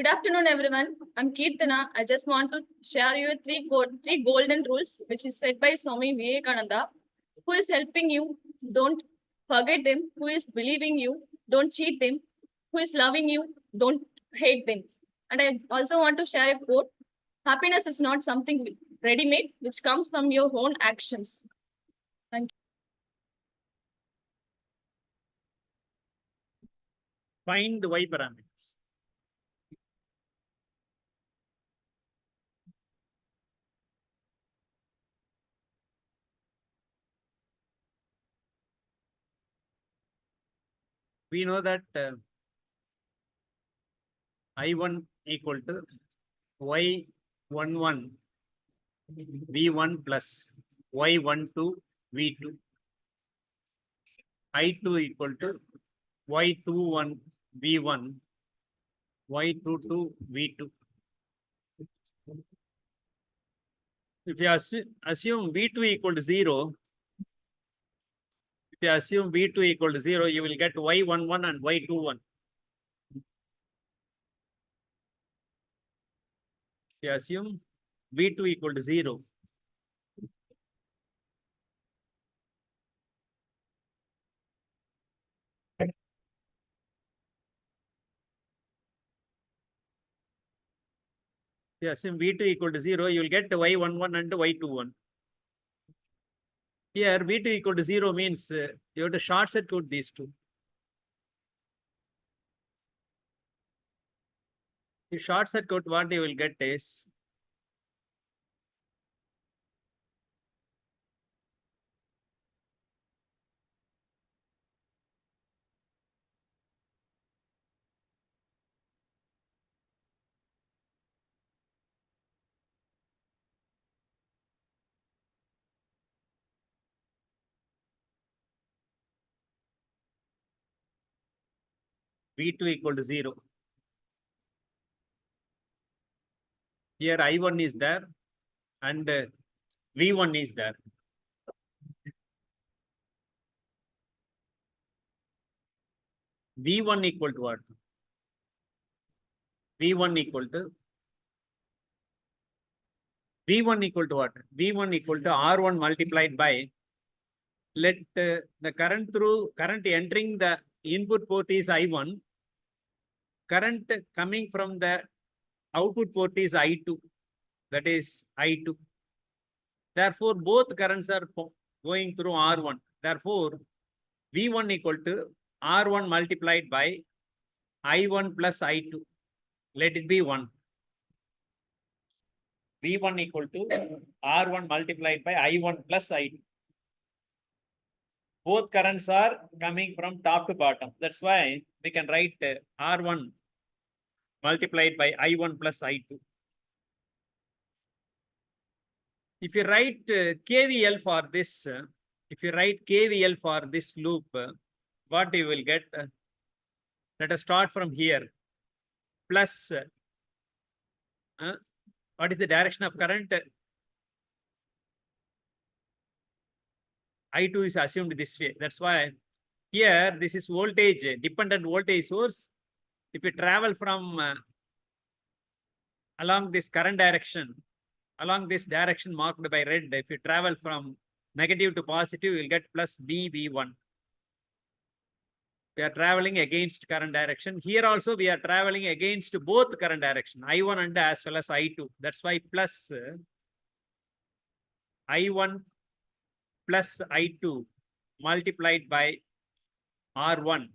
Good afternoon, everyone. I'm Kirtana. I just want to share you three golden rules, which is said by Swami Vivekananda. Who is helping you? Don't forget them. Who is believing you? Don't cheat them. Who is loving you? Don't hate them. And I also want to share a quote. Happiness is not something ready-made, which comes from your own actions. Thank you. Find Y parameters. We know that I1 equal to Y11 V1 plus Y12 V2. I2 equal to Y21 V1 Y22 V2. If you assume V2 equal to 0, you will get Y11 and Y21. If you assume V2 equal to 0, assume V2 equal to 0, you will get Y11 and Y21. Here V2 equal to 0 means you have to short circuit these two. You short circuit, what you will get is V2 equal to 0. Here I1 is there and V1 is there. V1 equal to what? V1 equal to what? V1 equal to R1 multiplied by, let the current entering the input port is I1. Current coming from the output port is I2. That is I2. Therefore, both currents are going through R1. Therefore, V1 equal to R1 multiplied by I1 plus I2. Let it be 1. V1 equal to R1 multiplied by I1 plus I2. Both currents are coming from top to bottom. That's why we can write R1 multiplied by I1 plus I2. If you write KVL for this, loop, what you will get? Let us start from here. Plus, what is the direction of current? I2 is assumed this way. That's why here this is voltage, dependent voltage source. If you travel from along this current direction, along this direction marked by red, if you travel from negative to positive, you will get plus BV1. We are traveling against current direction. Here also we are traveling against both current direction, I1 and as well as I2. That's why plus I1 plus I2 multiplied by R1.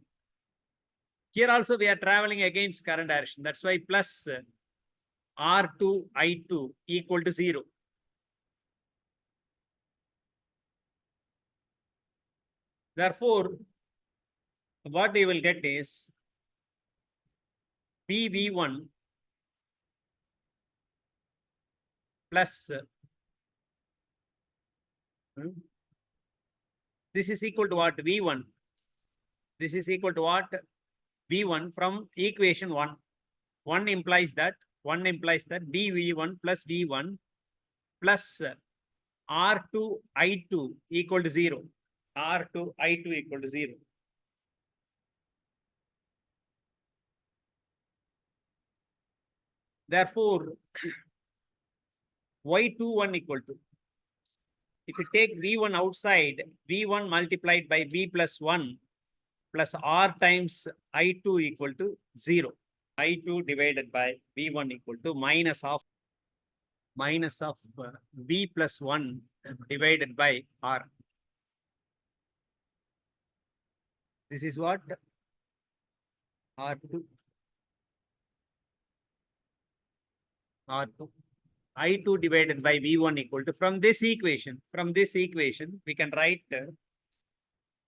Here also we are traveling against current direction. That's why plus R2 I2 equal to 0. Therefore, what you will get is PV1 plus this is equal to what? V1. This is equal to what? V1 from equation 1. 1 implies that dV1 plus V1 plus R2 I2 equal to 0. R2 I2 equal to 0. Therefore, y21 equal to, if you take V1 outside, V1 multiplied by V plus 1 plus R times I2 equal to 0. I2 divided by V1 equal to minus of V plus 1 divided by R. This is what? R2. R2. I2 divided by V1 equal to, from this equation, we can write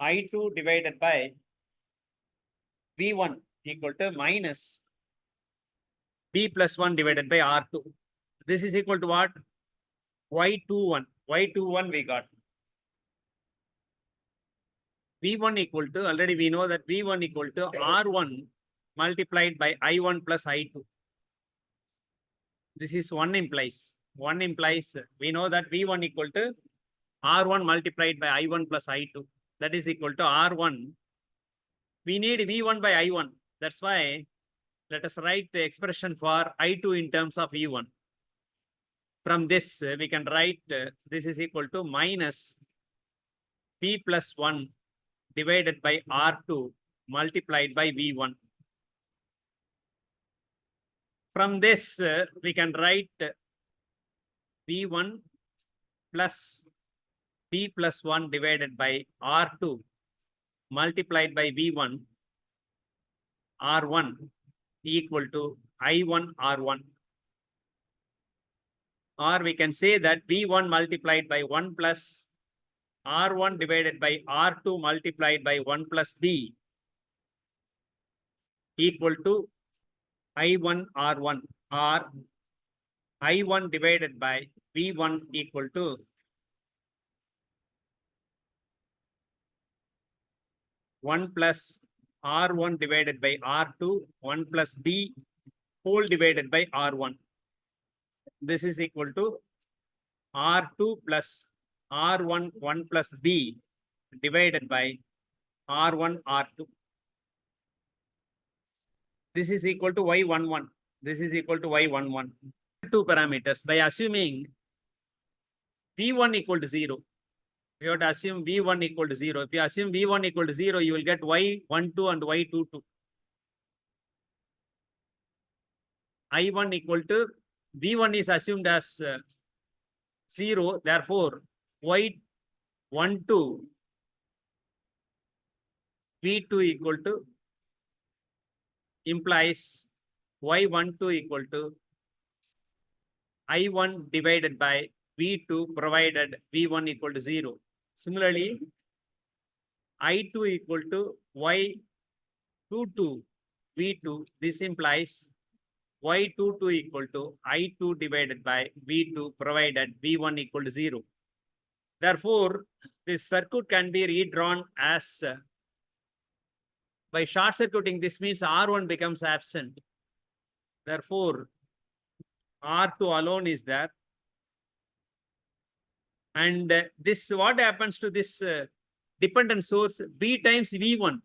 I2 divided by V1 equal to minus V plus 1 divided by R2. This is equal to what? Y21. Y21 we got. V1 equal to, already we know that V1 equal to R1 multiplied by I1 plus I2. This is one implies, we know that V1 equal to R1 multiplied by I1 plus I2. That is equal to R1. We need V1 by I1. That's why let us write the expression for I2 in terms of V1. From this, we can write this is equal to minus P plus 1 divided by R2 multiplied by V1. From this, we can write V1 plus P plus 1 divided by R2 multiplied by V1 R1 equal to I1 R1. Or we can say that V1 multiplied by 1 plus R1 divided by R2 multiplied by 1 plus B equal to I1 R1, or I1 divided by V1 equal to 1 plus R1 divided by R2, 1 plus B whole divided by R1. This is equal to R2 plus R1, 1 plus B divided by R1, R2. This is equal to Y11. This is equal to Y11. Two parameters by assuming V1 equal to 0. You have to assume V1 equal to 0. If you assume V1 equal to 0, you will get Y12 and Y22. I1 equal to, V1 is assumed as 0. Therefore, Y12, V2 equal to, implies Y12 equal to I1 divided by V2 provided V1 equal to 0. Similarly, I2 equal to Y22 V2. This implies Y22 equal to I2 divided by V2 provided V1 equal to 0. Therefore, this circuit can be redrawn as by short circuiting. This means R1 becomes absent. Therefore, R2 alone is there. And this, what happens to this dependent source? B times V1.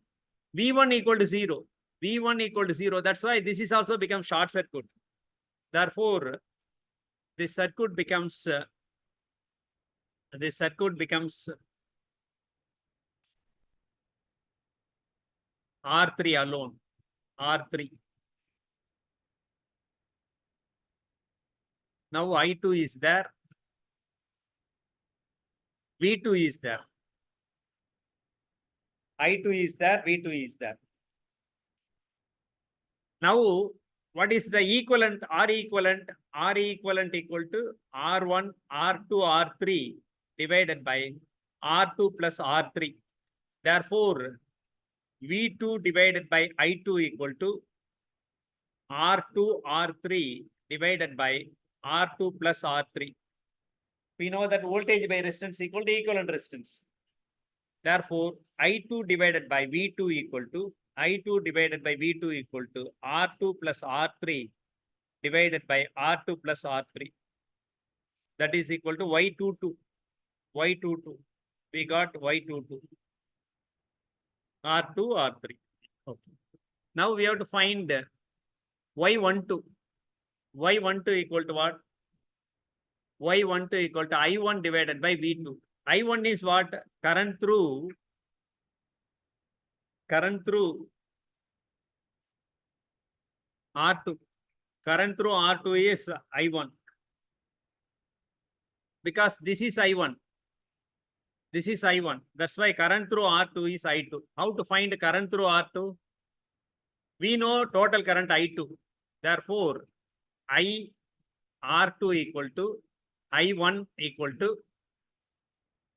V1 equal to 0. V1 equal to 0. That's why this is also become short circuit. Therefore, this circuit becomes R3 alone. R3. Now I2 is there. V2 is there. I2 is there. V2 is there. Now, what is the equivalent? R equivalent? R equivalent equal to R1, R2, R3 divided by R2 plus R3. Therefore, V2 divided by I2 equal to R2, R3 divided by R2 plus R3. We know that voltage by resistance equal to equivalent resistance. Therefore, I2 divided by V2 equal to I2 divided by V2 equal to R2 plus R3 divided by R2 plus R3. That is equal to Y22. Y22. We got Y22. R2, R3. Okay. Now we have to find Y12. y12 equal to what? y12 equal to I1 divided by V2. I1 is what? Current through R2. Current through R2 is I1. Because this is I1. This is I1. That's why current through R2 is I2. How to find current through R2? We know total current I2. Therefore, I R2 equal to I1 equal to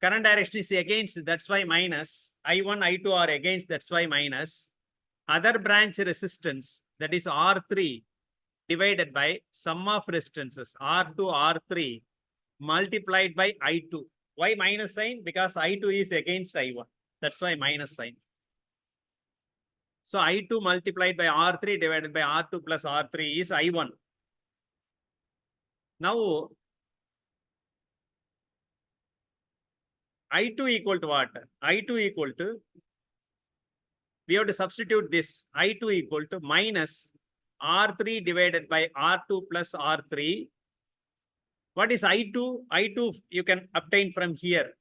current direction is against, that's why minus. I1, I2 are against, that's why minus. Other branch resistance, that is R3 divided by sum of resistances R2, R3 multiplied by I2. Why minus sign? Because I2 is against I1. That's why minus sign. So I2 multiplied by R3 divided by R2 plus R3 is I1. Now, I2 equal to what? I2 equal to, we have to substitute this. I2 equal to minus R3 divided by R2 plus R3. What is I2? I2 you can obtain from here.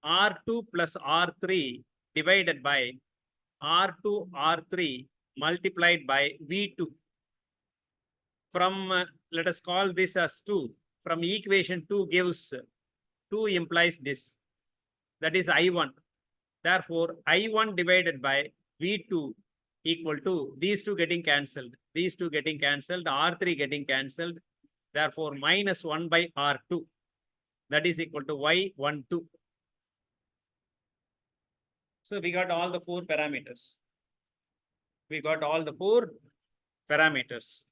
R2 plus R3 divided by R2 R3 multiplied by V2. From, let us call this as 2. From equation 2 gives, 2 implies this. That is I1. Therefore, I1 divided by V2 equal to these two getting cancelled. These two getting cancelled, R3 getting cancelled. Therefore, minus 1 by R2. That is equal to Y12. So we got all the 4 parameters. We got all the 4 parameters.